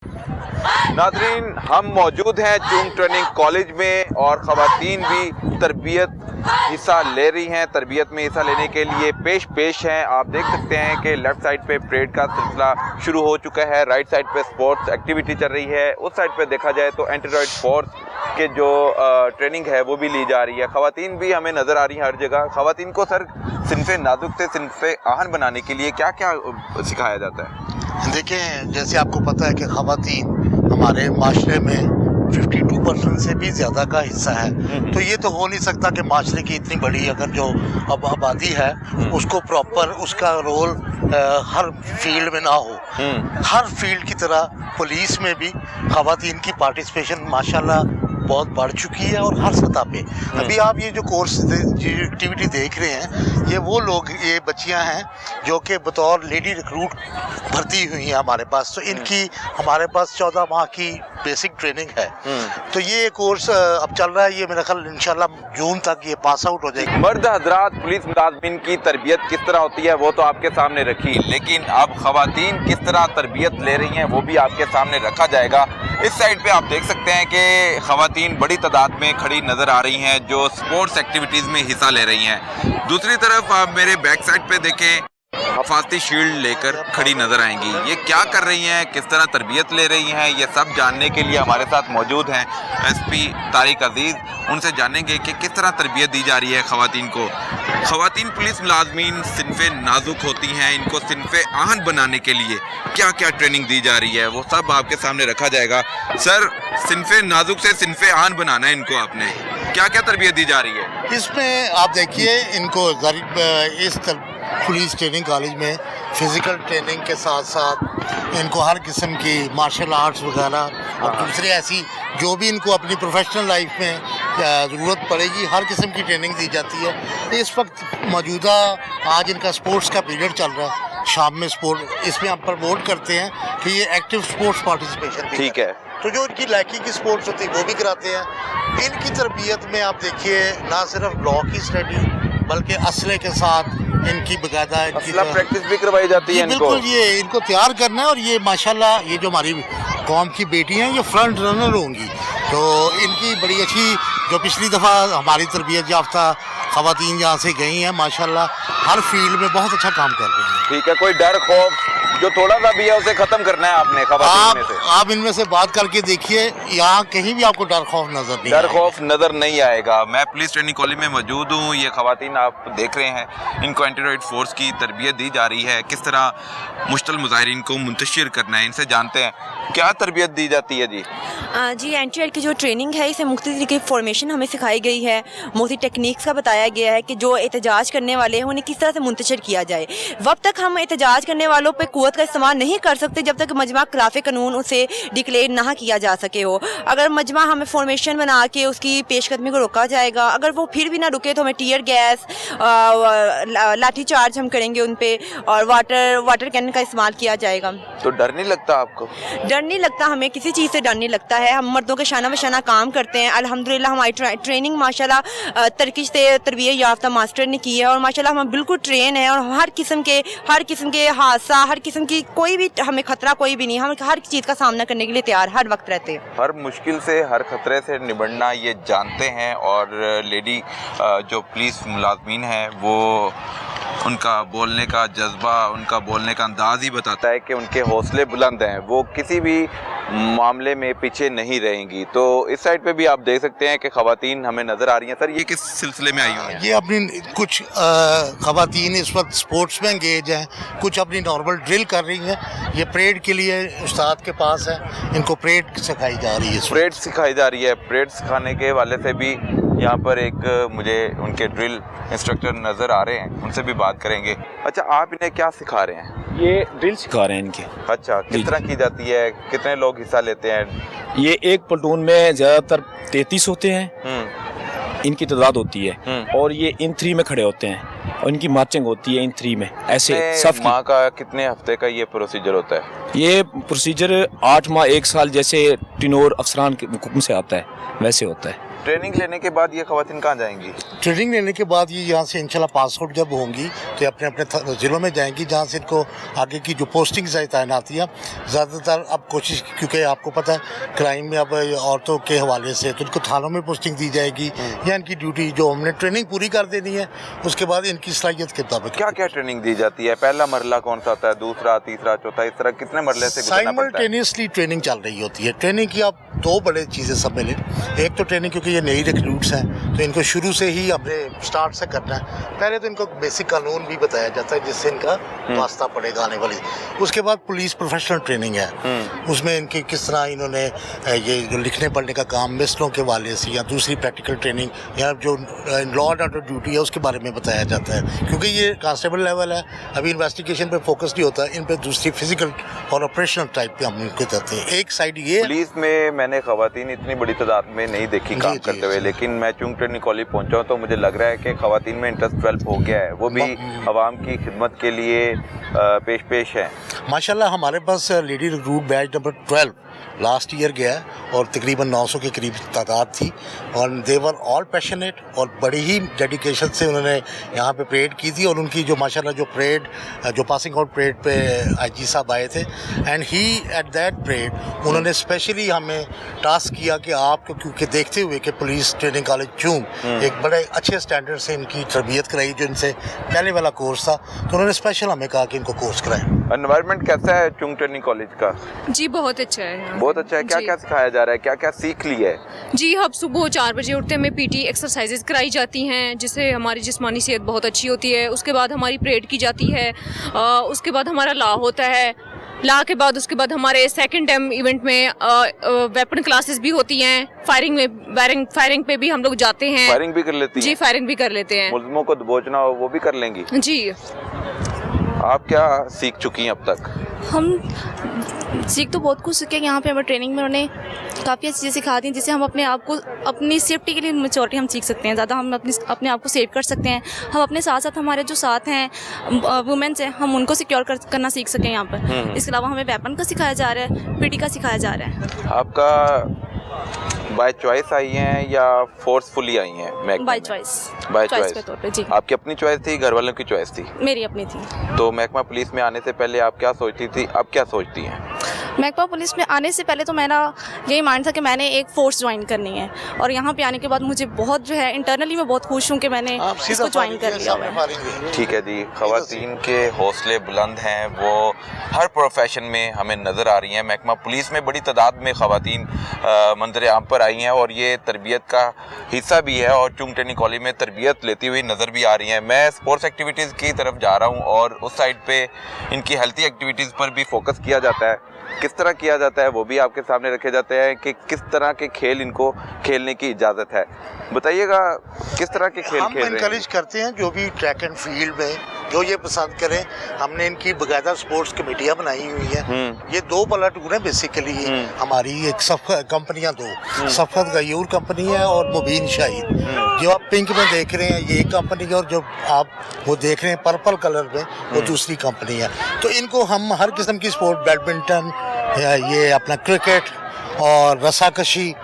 नाज़रीन, हम मौजूद हैं चुंग ट्रेनिंग कॉलेज में और ख़वातीन भी तरबियत हिस्सा ले रही हैं। तरबियत में हिस्सा लेने के लिए पेश हैं। आप देख सकते हैं कि लेफ़्ट साइड पे परेड का सिलसिला शुरू हो चुका है, राइट साइड पे स्पोर्ट्स एक्टिविटी चल रही है, उस साइड पे देखा जाए तो एंटी-टेररिस्ट फोर्स के जो ट्रेनिंग है वो भी ली जा रही है। ख़वातीन भी हमें नज़र आ रही हैं हर जगह। ख़वातीन को सर सिनफ़े नाजुक से सिनफ़े आहन बनाने के लिए क्या क्या सिखाया जाता है? देखें, जैसे आपको पता है कि ख़वातीन हमारे माशरे में 52% से भी ज़्यादा का हिस्सा है, तो ये तो हो नहीं सकता कि माशरे की इतनी बड़ी अगर जो अब आबादी है उसको प्रॉपर उसका रोल हर फील्ड में ना हो। हर फील्ड की तरह पुलिस में भी ख़वातीन की पार्टिसिपेशन माशाल्लाह बहुत बढ़ चुकी है और हर सतह पे। अभी आप ये जो कोर्स एक्टिविटी देख रहे हैं, ये वो लोग, ये बच्चियां हैं जो कि बतौर लेडी रिक्रूट भर्ती हुई हैं हमारे पास। तो इनकी हमारे पास 14 माह की बेसिक ट्रेनिंग है। तो ये कोर्स अब चल रहा है, ये मेरा ख्याल इंशाल्लाह जून तक ये पास आउट हो जाएगी। मर्द हजरात पुलिस मुलाजमीन की तरबियत किस तरह होती है वो तो आपके सामने रखी, लेकिन अब ख़वातीन किस तरह तरबियत ले रही हैं वो भी आपके सामने रखा जाएगा। इस साइड पे आप देख सकते हैं कि ख़वातीन बड़ी तादाद में खड़ी नज़र आ रही हैं जो स्पोर्ट्स एक्टिविटीज़ में हिस्सा ले रही हैं। दूसरी तरफ आप मेरे बैक साइड पे देखें, हिफाजती शील्ड लेकर खड़ी नजर आएंगी। ये क्या कर रही हैं, किस तरह तरबियत ले रही हैं, ये सब जानने के लिए हमारे साथ मौजूद हैं एसपी तारिक अजीज़। उनसे जानेंगे कि किस तरह तरबियत दी जा रही है ख़वातीन को। ख़वातीन पुलिस मुलाजमीन सिनफ़े नाजुक होती हैं, इनको सिनफ़े आहन बनाने के लिए क्या क्या ट्रेनिंग दी जा रही है वो सब आपके सामने रखा जाएगा। सर, सिनफ़े नाजुक से सिनफ़े आहन बनाना है इनको, आपने क्या क्या तरबियत दी जा रही है? इसमें आप देखिए, इनको इस पुलिस ट्रेनिंग कॉलेज में फ़िज़िकल ट्रेनिंग के साथ साथ इनको हर किस्म की मार्शल आर्ट्स वगैरह और दूसरे ऐसी जो भी इनको अपनी प्रोफेशनल लाइफ में ज़रूरत पड़ेगी, हर किस्म की ट्रेनिंग दी जाती है। इस वक्त मौजूदा आज इनका स्पोर्ट्स का पीरियड चल रहा है, शाम में स्पोर्ट, इसमें हम प्रमोट करते हैं कि ये एक्टिव स्पोर्ट्स पार्टिसिपेशन ठीक है, तो जो इनकी लाइकी की स्पोर्ट्स होती है वो भी कराते हैं। इनकी तरबियत में आप देखिए ना सिर्फ लॉ की स्टडी बल्कि असले के साथ इनकी बकायदा प्रैक्टिस भी करवाई जाती है। बिल्कुल, ये इनको तैयार करना है और ये माशाल्लाह ये जो हमारी कौम की बेटियां हैं ये फ्रंट रनर होंगी। तो इनकी बड़ी अच्छी, जो पिछली दफ़ा हमारी तरबियत याफ्ता ख़वातीन जहाँ से गई हैं माशाल्लाह हर फील्ड में बहुत अच्छा काम कर रही हैं। ठीक है, कोई डर खौफ जो थोड़ा सा भी है उसे खत्म करना है आपने ख़वातीन में से? आप इनमें से बात करके देखिए, यहाँ कहीं भी आपको डर खौफ नजर नहीं आएगा। मैं पुलिस ट्रेनिंग कॉलेज में मौजूद हूँ। ये ख़वातीन आप देख रहे हैं, इनको एंटी-टेररिस्ट फोर्स की तरबियत दी जा रही है, किस तरह मुश्तल मुजाहिरीन को मुंतशिर करना है। इनसे जानते हैं क्या तरबियत दी जाती है। जी जी, एंटी-टेरर की जो ट्रेनिंग है इसमें मुख्तलिफ तरीके की फॉर्मेशन हमें सिखाई गई है, मुख्तलिफ टेक्निक्स का बताया गया है कि जो एहतजाज करने वाले हैं उन्हें किस तरह से मुंतशिर किया जाए। वक्त तक हम एहतजाज करने वालों पर कुव्वत का इस्तेमाल नहीं कर सकते जब तक मजमा खिलाफ कानून उसे डिक्लेयर ना किया जा सके हो। अगर मजमा हमें फॉर्मेशन बना के उसकी पेशकदमी को रोका जाएगा, अगर वो फिर भी ना रुके तो हमें टीयर गैस, लाठी चार्ज हम करेंगे उन पर, और वाटर कैनन का इस्तेमाल किया जाएगा। तो डर नहीं लगता आपको? डर नहीं लगता, हमें किसी चीज़ से डर नहीं लगता है। हम मर्दों के शाना बशाना काम करते हैं। अल्हम्दुलिल्लाह हमारी ट्रेनिंग माशाल्लाह तरकीश से तरबियत याफ्ता मास्टर ने की है और माशाल्लाह हम बिल्कुल ट्रेन है और हर किस्म के हादसा, हर किस्म की कोई भी हमें खतरा कोई भी नहीं, हम हर चीज़ का सामना करने के लिए तैयार हर वक्त रहते हैं। हर मुश्किल से, हर खतरे से निबटना ये जानते हैं। और लेडी जो पुलिस मुलाजमीन हैं वो उनका बोलने का जज्बा, उनका बोलने का अंदाज़ ही बताता है कि उनके हौसले बुलंद हैं, वो किसी भी मामले में पीछे नहीं रहेंगी। तो इस साइड पे भी आप देख सकते हैं कि ख़वातीन हमें नज़र आ रही हैं। सर, ये किस सिलसिले में आई हुई हैं? ये अपनी कुछ ख़वातीन इस वक्त स्पोर्ट्स में एंगेज हैं, कुछ अपनी नॉर्मल ड्रिल कर रही हैं। ये परेड के लिए उस्ताद के पास है, इनको परेड सिखाई जा रही है। परेड सिखाई जा रही है। परेड सिखाने के वाले से भी यहाँ पर एक मुझे उनके ड्रिल इंस्ट्रक्टर नज़र आ रहे हैं, उनसे भी बात करेंगे। अच्छा, आप इन्हें क्या सिखा रहे हैं? ये ड्रिल सिखा रहे हैं इनके। अच्छा, किस तरह की जाती है, कितने लोग हिस्सा लेते हैं? ये एक प्लटून में ज़्यादातर 33 होते हैं, इनकी तादाद होती है, और ये इन 3 में खड़े होते हैं और इनकी मार्चिंग होती है इन 3 में ऐसे सफ। माह का कितने हफ्ते का ये प्रोसीजर होता है? ये प्रोसीजर 8 माह 1 साल जैसे टिनोर अफसरान के हुक्म से आता है वैसे होता है। ट्रेनिंग लेने के बाद ये खवातीन कहाँ जाएंगी? ट्रेनिंग लेने के बाद ये यहाँ से इंशाल्लाह पास आउट जब होंगी तो अपने अपने ज़िलों में जाएंगी, जहाँ से इनको आगे की जो पोस्टिंग्स है तैनातियाँ ज़्यादातर अब कोशिश, क्योंकि आपको पता है क्राइम में अब औरतों के हवाले से तो इनको थानों में पोस्टिंग दी जाएगी या इनकी ड्यूटी जो हमने ट्रेनिंग पूरी कर देनी है उसके बाद इनकी सलाहियत के मुताबिक। क्या क्या ट्रेनिंग दी जाती है? पहला मरला कौन सा होता है, दूसरा, तीसरा, चौथा, इस तरह कितने मरले से गुजरना पड़ता है? साइमल्टेनियसली ट्रेनिंग चल रही होती है। ट्रेनिंग की आप दो बड़े चीज़ें सब मिले, एक तो ट्रेनिंग क्योंकि ये नई रिक्रूट्स हैं तो इनको शुरू से ही अपने स्टार्ट से करना है। पहले तो इनको बेसिक कानून भी बताया जाता है जिससे इनका वास्ता पड़ेगा आने वाली। उसके बाद पुलिस प्रोफेशनल ट्रेनिंग है, उसमें इनके किस तरह इन्होंने ये जो लिखने पढ़ने का काम मिसलों के वाले से या दूसरी प्रैक्टिकल ट्रेनिंग या जो लॉ एंड ऑर्डर ड्यूटी है उसके बारे में बताया जाता है। क्योंकि ये कांस्टेबल लेवल है, अभी इन्वेस्टिगेशन पे फोकस नहीं होता, इन पे दूसरी फिजिकल और ऑपरेशनल टाइप पे हम इनको देते हैं। एक साइड ये पुलिस में मैंने खवातीन इतनी बड़ी तादाद में नहीं देखी काम जी, करते हुए, लेकिन मैं चूंकि ट्रेनिंग कॉलेज पहुंचा हूं तो मुझे लग रहा है कि खवातीन में इंटरेस्ट डेवलप हो गया है, वो भी आवाम की खिदमत के लिए पेश है। माशाल्लाह हमारे पास lady recruit batch number 12 last year गया है और तकरीबन 900 के करीब तादाद थी और देवर ऑल पैशनेट और बड़ी ही डेडिकेशन से उन्होंने यहाँ पे परेड की थी। और उनकी जो माशाल्लाह जो परेड जो पासिंग आउट परेड पे आईजी साहब आए थे and he at that parade उन्होंने स्पेशली हमें टास्क किया कि आपको, क्योंकि देखते हुए कि पुलिस ट्रेनिंग कॉलेज चूंग एक बड़े अच्छे स्टैंडर्ड से इनकी तरबियत कराई जो इनसे पहले वाला कोर्स था, तो उन्होंने स्पेशल हमें कहा कि इनको कोर्स कराएं। एनवायरनमेंट कैसा है चुंग ट्रेनिंग कॉलेज का? जी बहुत अच्छा है। बहुत अच्छा है। क्या क्या सिखाया जा रहा है, क्या क्या सीख ली है? जी हम सुबह 4 बजे उठते हैं, हमें पीटी एक्सरसाइजेज कराई जाती हैं जिससे हमारी जिस्मानी सेहत बहुत अच्छी होती है। उसके बाद हमारी परेड की जाती है, उसके बाद हमारा लॉ होता है, लॉ के बाद उसके बाद हमारे सेकंड टाइम इवेंट में वेपन क्लासेस भी होती हैं। फायरिंग पे भी हम लोग जाते हैं। फायरिंग भी कर लेती हैं? जी फायरिंग भी कर लेते हैं। मुल्ज़िमों को दबोचना हो वो भी कर लेंगी? जी। आप क्या सीख चुकी हैं अब तक? हम सीख तो बहुत कुछ सीखे। यहाँ पे हमें ट्रेनिंग में उन्होंने काफ़ी अच्छी चीज़ें सिखा दी जिससे हम अपने आप को अपनी सेफ्टी के लिए मैच्योरिटी हम सीख सकते हैं, ज़्यादा हम अपने आप को सेव कर सकते हैं। हम अपने साथ साथ हमारे जो साथ हैं वुमेन्स हैं हम उनको सिक्योर करना सीख सकें यहाँ पर। इसके अलावा हमें वेपन का सिखाया जा रहा है, पीटी का सिखाया जा रहा है। आपका बाय चॉइस आई हैं या फोर्सफुली आई हैं? By choice. By choice choice के तौर पे जी। आपकी अपनी चॉइस थी, घर वालों की चॉइस थी? मेरी अपनी थी। तो महकमा पुलिस में आने से पहले आप क्या सोचती थी, अब क्या सोचती हैं? महकमा पुलिस में आने से पहले तो मेरा यही माइंड था कि मैंने एक फोर्स ज्वाइन करनी है और यहाँ पे आने के बाद मुझे बहुत जो है इंटरनली मैं बहुत खुश हूँ कि मैंने इसको ज्वाइन कर लिया हुआ है। ठीक है जी, खवातीन के हौसले बुलंद हैं, वो हर प्रोफेशन में हमें नज़र आ रही हैं। महकमा पुलिस में बड़ी तादाद में खवातीन मंजर आम पर आई हैं और ये तरबियत का हिस्सा भी है और चुंग ट्रेनिंग कॉलेज में तरबियत लेती हुई नज़र भी आ रही हैं। मैं स्पोर्ट्स एक्टिविटीज़ की तरफ जा रहा हूँ और उस साइड पे इनकी हेल्थी एक्टिविटीज़ पर भी फोकस किया जाता है। किस तरह किया जाता है वो भी आपके सामने रखे जाते हैं कि किस तरह के खेल इनको खेलने की इजाज़त है। बताइएगा किस तरह के खेल हम खेल रहे हैं? इनकरेज करते हैं जो भी ट्रैक एंड फील्ड में जो ये पसंद करें। हमने इनकी बाकायदा स्पोर्ट्स कमेटियाँ बनाई हुई हैं। ये 2 प्लाटून है बेसिकली हमारी, एक कंपनियाँ 2 सफत गयूर कंपनी है और मुबीन शाहिद। जो आप पिंक में देख रहे हैं ये एक कंपनी है और जो आप वो देख रहे हैं पर्पल कलर में वो दूसरी कंपनी है। तो इनको हम हर किस्म की स्पोर्ट, बैडमिंटन, ये अपना क्रिकेट और रस्साकशी,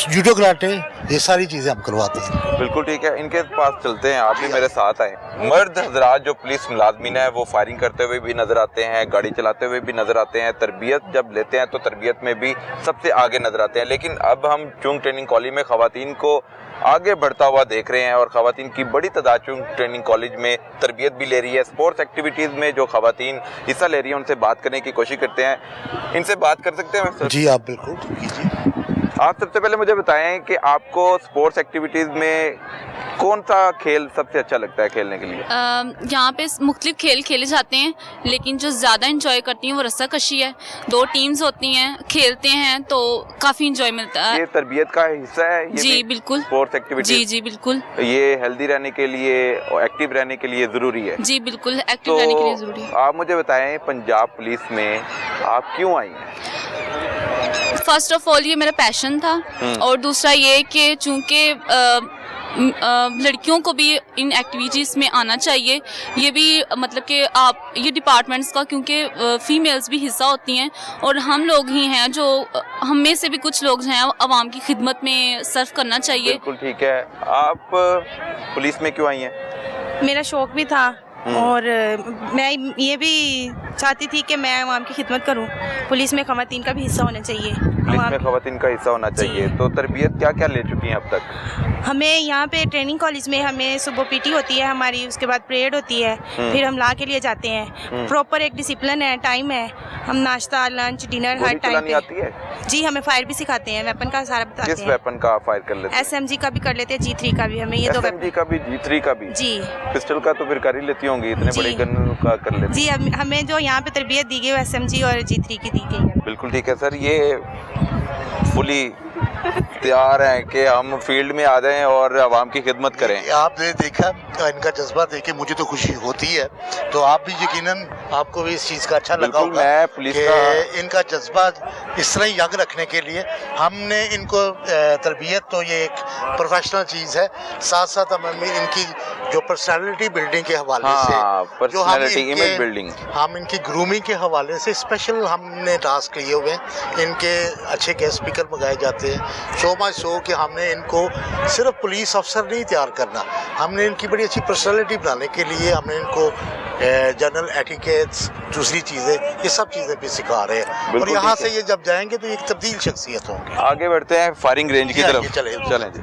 जूडो कराटे, ये सारी चीज़ें हम करवाते हैं। बिल्कुल ठीक है, इनके पास चलते हैं, आप भी मेरे साथ आए। मर्द हजरात जो पुलिस मुलाजमीन है वो फायरिंग करते हुए भी नजर आते हैं, गाड़ी चलाते हुए भी नजर आते हैं, तरबियत जब लेते हैं तो तरबियत में भी सबसे आगे नजर आते हैं। लेकिन अब हम चुंग ट्रेनिंग कॉलेज में खवातीन को आगे बढ़ता हुआ देख रहे हैं और खवातीन की बड़ी तादाद चुंग ट्रेनिंग कॉलेज में तरबियत भी ले रही है। स्पोर्ट्स एक्टिविटीज़ में जो खवातीन हिस्सा ले रही हैं उनसे बात करने की कोशिश करते हैं। इनसे बात कर सकते हैं? जी आप बिल्कुल कीजिए। आप सबसे पहले मुझे बताएं कि आपको स्पोर्ट्स एक्टिविटीज़ में कौन सा खेल सबसे अच्छा लगता है खेलने के लिए? यहाँ पे मुख्तलिफ खेल खेले जाते हैं लेकिन जो ज़्यादा इंजॉय करती हैं वो रस्साकशी है। 2 टीम्स होती हैं, खेलते हैं तो काफ़ी इंजॉय मिलता है। ये तरबियत का हिस्सा है ये? जी बिल्कुल। Sports activity? जी जी बिल्कुल। ये हेल्दी रहने के लिए और एक्टिव रहने के लिए ज़रूरी है? जी बिल्कुल, एक्टिव रहने के लिए ज़रूरी है। आप मुझे बताएं पंजाब पुलिस में आप क्यों आई हैं? फर्स्ट ऑफ ऑल ये मेरा पैशन था और दूसरा ये कि चूँकि لڑکیوں کو بھی ان ایکٹیویٹیز میں آنا چاہیے. یہ بھی مطلب کہ آپ یہ ڈپارٹمنٹس کا کیونکہ فیمیلز بھی حصہ ہوتی ہیں اور ہم لوگ ہی ہیں جو ہم میں سے بھی کچھ لوگ ہیں عوام کی خدمت میں صرف کرنا چاہیے. بالکل ٹھیک ہے. آپ پولیس میں کیوں آئی ہیں؟ میرا شوق بھی تھا اور میں یہ بھی چاہتی تھی کہ میں عوام کی خدمت کروں. پولیس میں خواتین کا بھی حصہ ہونا چاہیے. پولیس میں خواتین کا حصہ ہونا چاہیے. تو تربیت کیا کیا لے چکی ہیں اب تک؟ ہمیں یہاں پہ ٹریننگ کالج میں ہمیں صبح پی ٹی ہوتی ہے ہماری, اس کے بعد پریڈ ہوتی ہے, پھر ہم لا کے لیے جاتے ہیں. پراپر ایک ڈسپلن ہے, ٹائم ہے, ہم ناشتہ لنچ ڈنر ہر ٹائم پہ. آتی ہے جی ہمیں فائر بھی سکھاتے ہیں, ویپن کا سارا بتاتے کس ہیں. ویپن کا فائر کر لیتے ہیں؟ SMG کا بھی کر لیتے ہیں, G3 کا بھی. ہمیں یہ دو SMG کا بھی G3 کا بھی. جی پسٹل کا تو پھر کر ہی لیتی ہوں گی, اتنے بڑے گن کا کر لیتی. جی ہمیں جو یہاں پہ تربیت دی گئی وہ SMG اور G3 کی دی گئی ہے. بالکل ٹھیک ہے سر. یہ فلی تیار ہیں کہ ہم فیلڈ میں آ جائیں اور عوام کی خدمت کریں. آپ نے دیکھا ان کا جذبہ دیکھ کے مجھے تو خوشی ہوتی ہے, تو آپ بھی یقیناً آپ کو بھی اس چیز کا اچھا لگا بالکل. ہوگا میں پولیس کہ کا ان کا جذبہ اس طرح ینگ رکھنے کے لیے ہم نے ان کو تربیت, تو یہ ایک پروفیشنل چیز ہے, ساتھ ساتھ ہم ان کی جو پرسنالٹی بلڈنگ کے حوالے سے, جو ہم پرسنالٹی امیج بلڈنگ, ہم ان کی گرومنگ کے حوالے سے اسپیشل ہم نے ٹاسک لیے ہوئے ہیں. ان کے اچھے گیسٹ اسپیکر منگائے جاتے ہیں. سو مچ سو کہ ہم نے ان کو صرف پولیس افسر نہیں تیار کرنا, ہم نے ان کی بڑی اچھی پرسنالٹی بنانے کے لیے ہم نے ان کو جنرل ایٹیکیٹس, دوسری چیزیں, یہ سب چیزیں بھی سکھا رہے ہیں. اور یہاں سے یہ جب جائیں گے تو ایک تبدیل شخصیت ہوں گے. آگے بڑھتے ہیں فائرنگ رینج کی طرف. چلیں چلیں جی.